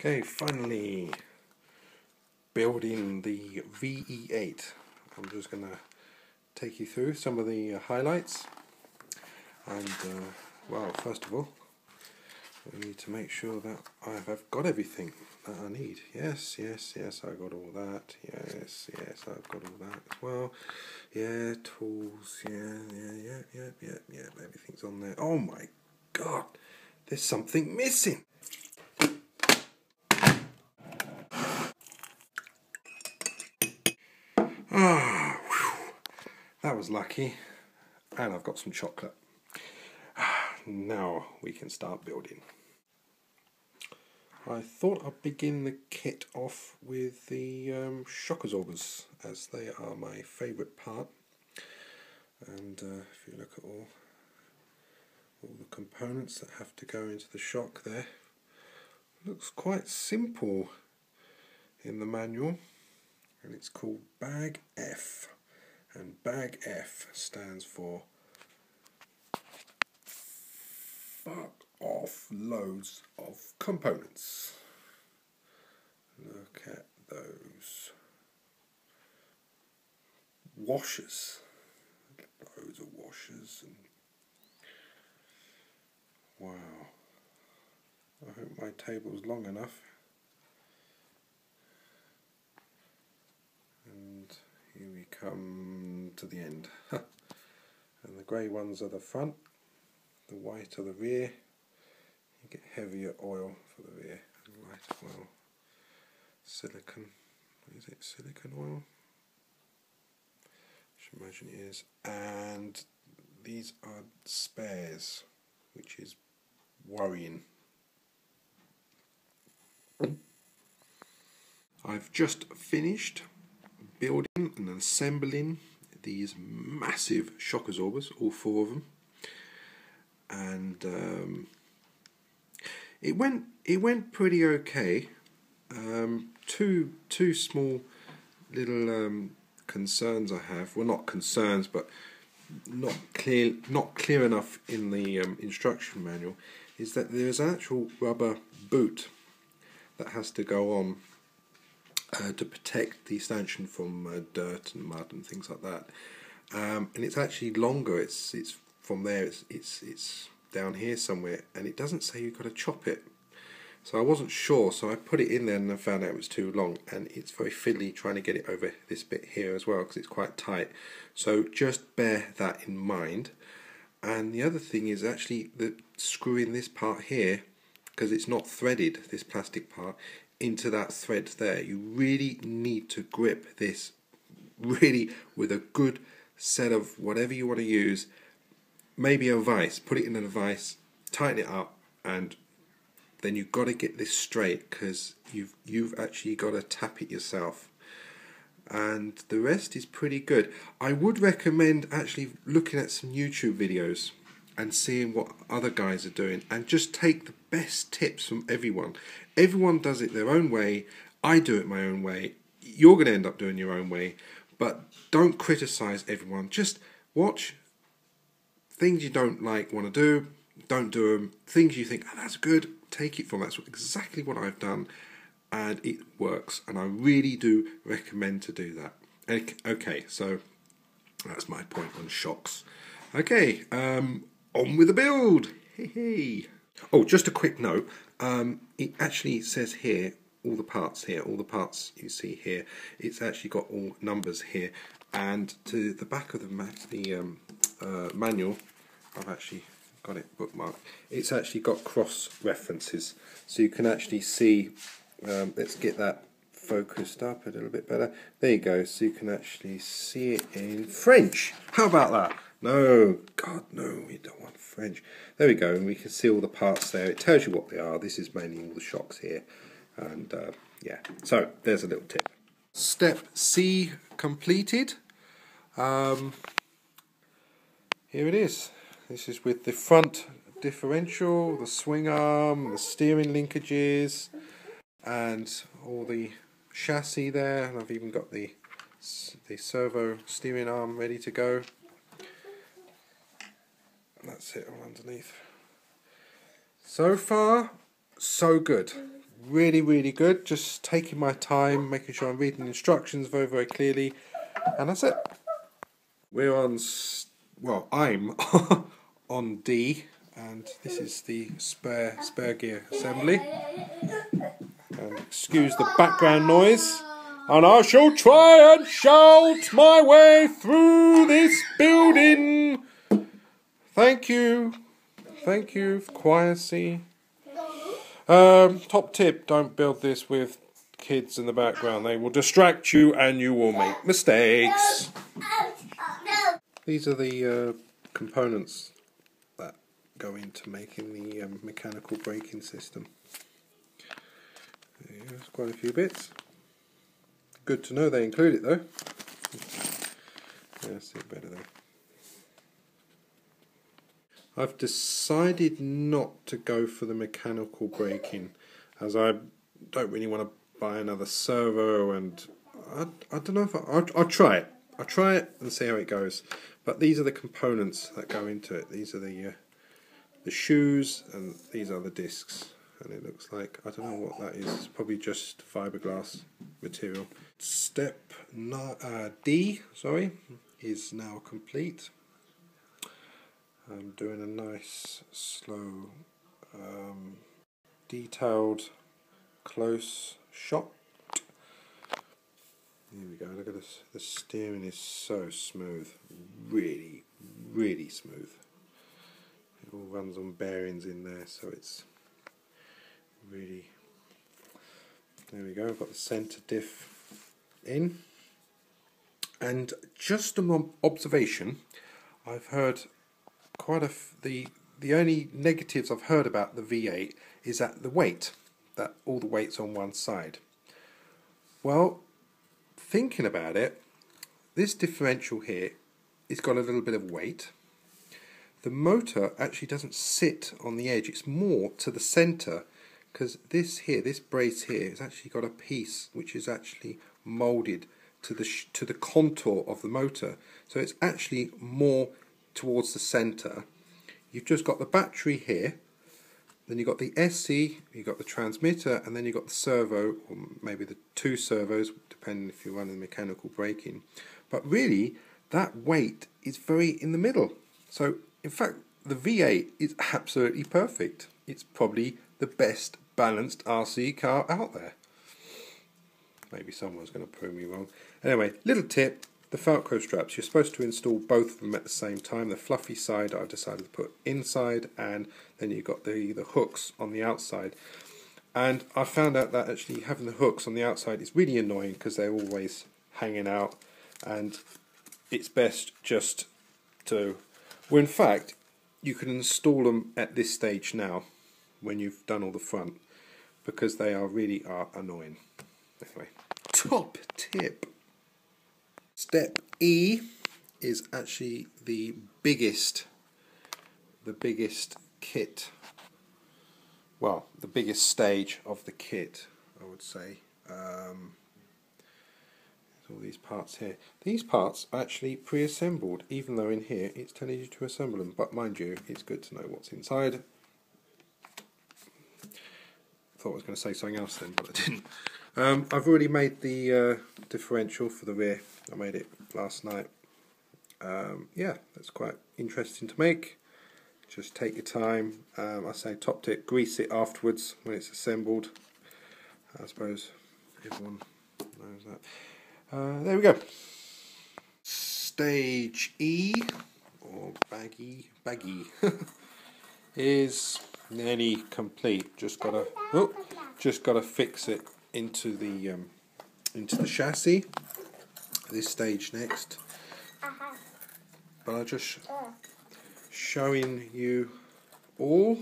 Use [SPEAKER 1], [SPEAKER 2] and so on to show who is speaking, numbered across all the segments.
[SPEAKER 1] Okay, finally building the Ve8. I'm just going to take you through some of the highlights. And, well, first of all, we need to make sure that I've got everything that I need. Yes, I got all that. Yes, I've got all that as well. Yeah, tools. Yeah. Everything's on there. Oh my God, there's something missing. That was lucky. And I've got some chocolate. Now we can start building. I thought I'd begin the kit off with the shock absorbers, as they are my favourite part. And if you look at all the components that have to go into the shock there, looks quite simple in the manual, and it's called Bag F, and Bag F stands for fuck off loads of components. Look at those washers, loads of washers, and wow, I hope my table's long enough. And here we come to the end. And the grey ones are the front, the white are the rear. You get heavier oil for the rear, and lighter oil. Silicon, is it silicon oil? I should imagine it is. And these are spares, which is worrying. I've just finished building and assembling these massive shock absorbers, all four of them, and it went pretty okay. Two small little concerns I have. Well, not concerns, but not clear enough in the instruction manual, is that there is an actual rubber boot that has to go on to protect the stanchion from dirt and mud and things like that. And it's actually longer. It's from there. It's down here somewhere, and it doesn't say you've got to chop it. So I wasn't sure, so I put it in there and I found out it was too long, and it's very fiddly trying to get it over this bit here as well, because it's quite tight. So just bear that in mind. And the other thing is actually that screwing this part here, because it's not threaded, this plastic part, into that thread there. You really need to grip this really with a good set of whatever you want to use. Maybe a vise, put it in a vise, tighten it up, and then you've got to get this straight, because you've actually got to tap it yourself. And the rest is pretty good. I would recommend actually looking at some YouTube videos and seeing what other guys are doing, and just take the best tips from everyone. Everyone does it their own way. I do it my own way. You're going to end up doing your own way, but don't criticize everyone. Just watch things you don't want to do. Don't do them. Things you think, oh, that's good, take it from. That's exactly what I've done, and it works, and I really do recommend to do that. Okay, so that's my point on shocks. Okay, on with the build. Hey. Oh, just a quick note. It actually says here, all the parts you see here, it's actually got all numbers here, and to the back of the manual, I've actually got it bookmarked. It's actually got cross references, so you can actually see. Let's get that focused up a little bit better. There you go. So you can actually see it in French. How about that? No, God, no, we don't want French. There we go, and we can see all the parts there. It tells you what they are. This is mainly all the shocks here, and yeah. So there's a little tip. Step C completed. Here it is. This is with the front differential, the swing arm, the steering linkages, and all the chassis there. And I've even got the servo steering arm ready to go. And that's it all underneath. So far, so good. really good. Just taking my time, making sure I'm reading the instructions very clearly, and that's it. We're on, well, I'm on D, and this is the spare gear assembly. And excuse the background noise. And I shall try and shout my way through this building. Thank you, choir C. Top tip: don't build this with kids in the background. They will distract you, and you will make mistakes. These are the components that go into making the mechanical braking system. There's quite a few bits. Good to know they include it though. Yeah, see it better there. I've decided not to go for the mechanical braking, as I don't really want to buy another servo, and I don't know if I'll try it. I'll try it and see how it goes. But these are the components that go into it. These are the shoes, and these are the discs. And it looks like, I don't know what that is. It's probably just fiberglass material. Step D, is now complete. I'm doing a nice, slow, detailed, close shot. Here we go. Look at this. The steering is so smooth. Really smooth. It all runs on bearings in there, so it's really. There we go. I've got the centre diff in. And just an observation, I've heard quite the only negatives I've heard about the V8 is that the weight, that all the weight's on one side. Well, thinking about it, this differential here, it's got a little bit of weight. The motor actually doesn't sit on the edge, it's more to the centre, because this here, this brace here, has actually got a piece which is actually moulded to the contour of the motor, so it's actually more towards the centre. You've just got the battery here, then you've got the SC, you've got the transmitter, and then you've got the servo, or maybe the two servos, depending if you're running mechanical braking. But really, that weight is very in the middle. So, in fact, the V8 is absolutely perfect. It's probably the best balanced RC car out there. Maybe someone's going to prove me wrong. Anyway, little tip, the Velcro straps, you're supposed to install both of them at the same time. The fluffy side I've decided to put inside, and then you've got the hooks on the outside. And I found out that actually having the hooks on the outside is really annoying because they're always hanging out, and it's best just to, well, in fact, you can install them at this stage now when you've done all the front, because they really are annoying. Anyway, top tip. Step E is actually the biggest kit. Well, the biggest stage of the kit, I would say. There's all these parts here. These parts are actually pre-assembled, even though in here it's telling you to assemble them. But mind you, it's good to know what's inside. Thought I was going to say something else then, but I didn't. I've already made the differential for the rear. I made it last night. Yeah, that's quite interesting to make. Just take your time. I say top tip, grease it afterwards when it's assembled. I suppose everyone knows that. There we go. Stage E, or baggy, is nearly complete. Just gotta fix it into the chassis. This stage next. But I'll just showing you all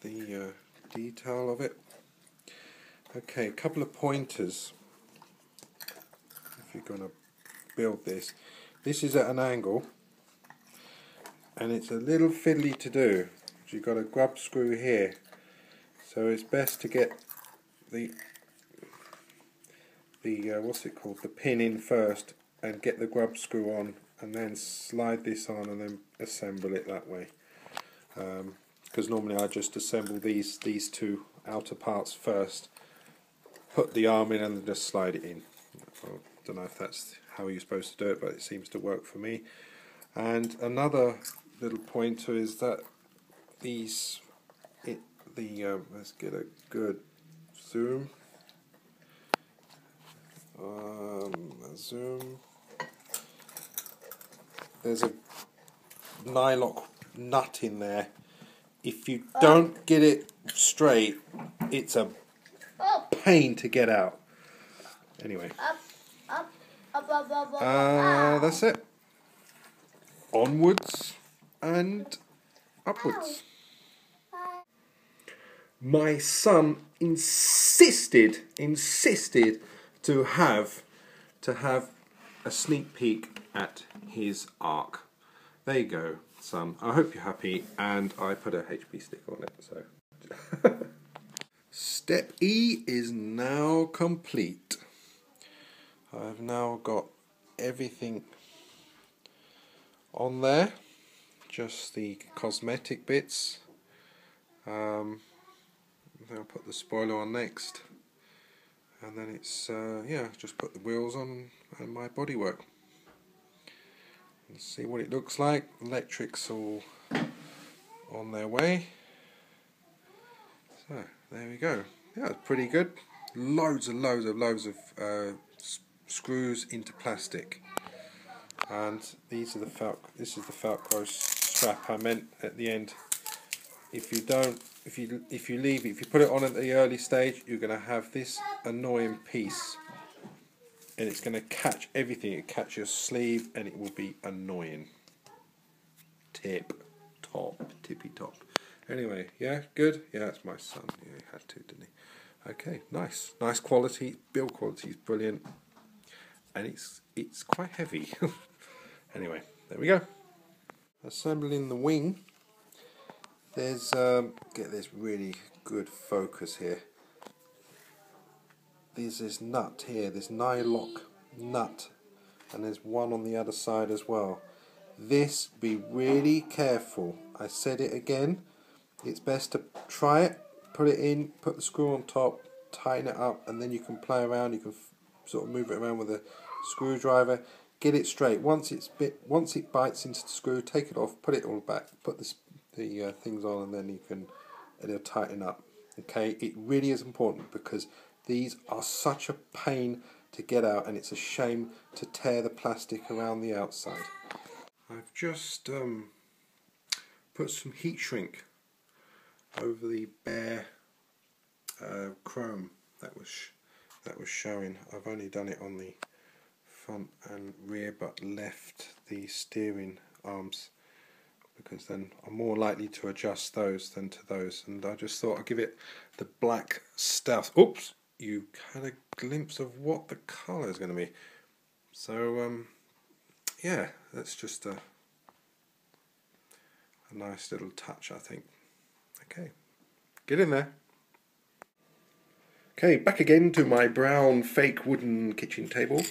[SPEAKER 1] the detail of it. Okay, a couple of pointers if you're going to build this. This is at an angle, and it's a little fiddly to do. You've got a grub screw here, so it's best to get the what's it called, the pin in first, and get the grub screw on, and then slide this on, and then assemble it that way. because normally I just assemble these two outer parts first, put the arm in and then just slide it in. I don't know if that's how you're supposed to do it, but it seems to work for me. And another little pointer is that let's get a good zoom. There's a nylock nut in there. If you don't get it straight, it's a pain to get out. Anyway, that's it. Onwards and upwards. My son insisted to have a sneak peek at his arc. There you go, son. I hope you're happy, and I put a HP sticker on it. So, step E is now complete. I've now got everything on there, just the cosmetic bits. I'll put the spoiler on next, and then it's just put the wheels on and my bodywork. Let's see what it looks like. Electrics all on their way. So there we go. Yeah, it's pretty good. Loads of screws into plastic, and this is the Velcro strap I meant at the end. If you leave it, if you put it on at the early stage, you're going to have this annoying piece, and it's going to catch everything. It catch your sleeve, and it will be annoying. Tippy top. Anyway, yeah, good. Yeah, that's my son. Yeah, he had to, didn't he? Okay, nice quality. Build quality is brilliant, and it's quite heavy. Anyway, there we go. Assembling the wing. There's get this really good focus here. There's this nut here, this nylock nut, and there's one on the other side as well. This, be really careful. I said it again. It's best to try it, put it in, put the screw on top, tighten it up, and then you can play around. You can sort of move it around with a screwdriver. Get it straight. Once it bites into the screw, take it off, put it all back, put the things on, and then it'll tighten up. Okay, it really is important because these are such a pain to get out, and it's a shame to tear the plastic around the outside. I've just put some heat shrink over the bare chrome that was showing. I've only done it on the front and rear, but left the steering arms, because then I'm more likely to adjust those than to those, and I just thought I'd give it the black stuff. Oops, you had a glimpse of what the colour is going to be. So yeah, that's just a nice little touch, I think. Okay, get in there. Okay, back again to my brown fake wooden kitchen table,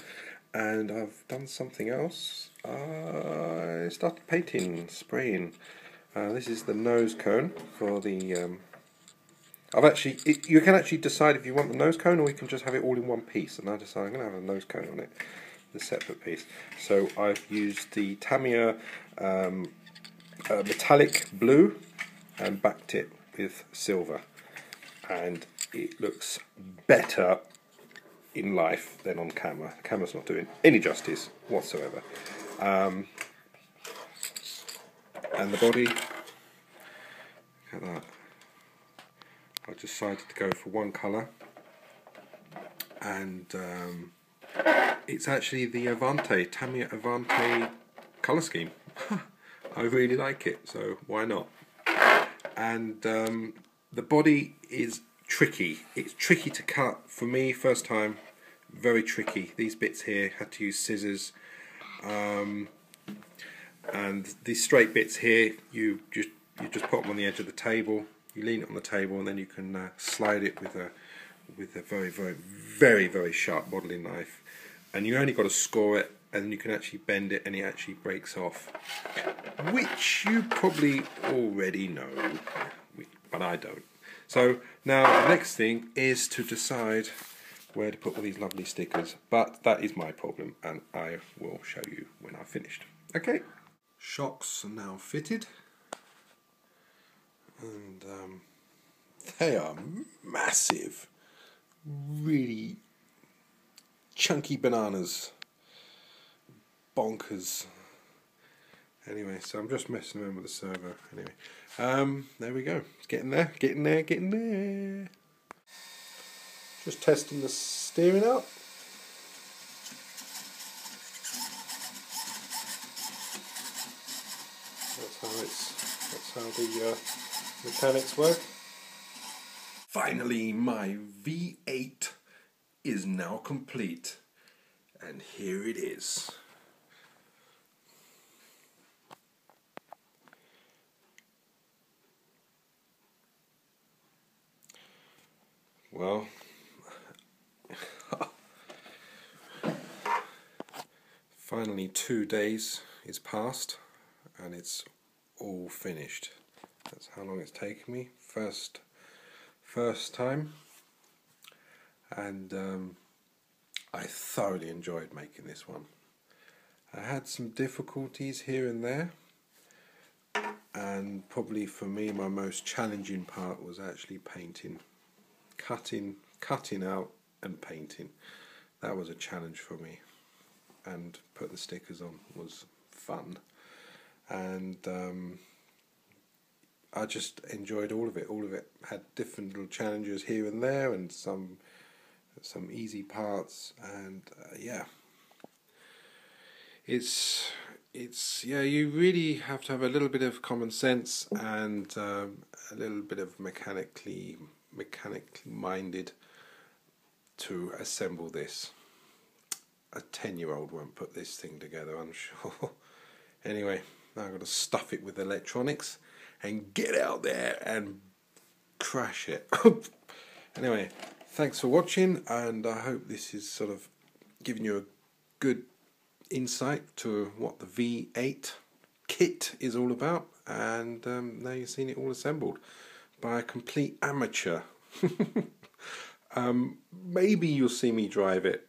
[SPEAKER 1] and I've done something else. I started painting, spraying. This is the nose cone for the. You can actually decide if you want the nose cone, or you can just have it all in one piece. And I decided I'm going to have a nose cone on it, the separate piece. So I've used the Tamiya metallic blue and backed it with silver, and it looks better in life than on camera. The camera's not doing any justice whatsoever. And the body, look at that. I decided to go for one colour, and it's actually the Tamiya Avante colour scheme. I really like it, so why not? And the body is tricky. It's tricky to cut. For me, first time, very tricky. These bits here, had to use scissors. And these straight bits here, you just put them on the edge of the table. You lean it on the table, and then you can slide it with a very sharp modelling knife. And you only got to score it and you can actually bend it and it actually breaks off, which you probably already know, but I don't. So now the next thing is to decide where to put all these lovely stickers, but that is my problem, and I will show you when I've finished. Okay, shocks are now fitted, and they are massive, really chunky bananas, bonkers. Anyway, so I'm just messing around with the servo. Anyway, there we go. It's getting there, getting there, getting there. Just testing the steering out. That's how the mechanics work. Finally, my V8 is now complete, and here it is. Well, finally 2 days is passed and it's all finished. That's how long it's taken me. First time, and I thoroughly enjoyed making this one. I had some difficulties here and there, and probably for me my most challenging part was actually painting. Cutting out and painting. That was a challenge for me, and putting the stickers on was fun, and I just enjoyed all of it. All of it had different little challenges here and there, and some easy parts, and yeah, it's you really have to have a little bit of common sense and a little bit of mechanically minded to assemble this. A 10-year-old won't put this thing together, I'm sure. Anyway, now I've got to stuff it with electronics and get out there and crash it. Anyway, thanks for watching, and I hope this is sort of giving you a good insight to what the V8 kit is all about, and now you've seen it all assembled by a complete amateur. Maybe you'll see me drive it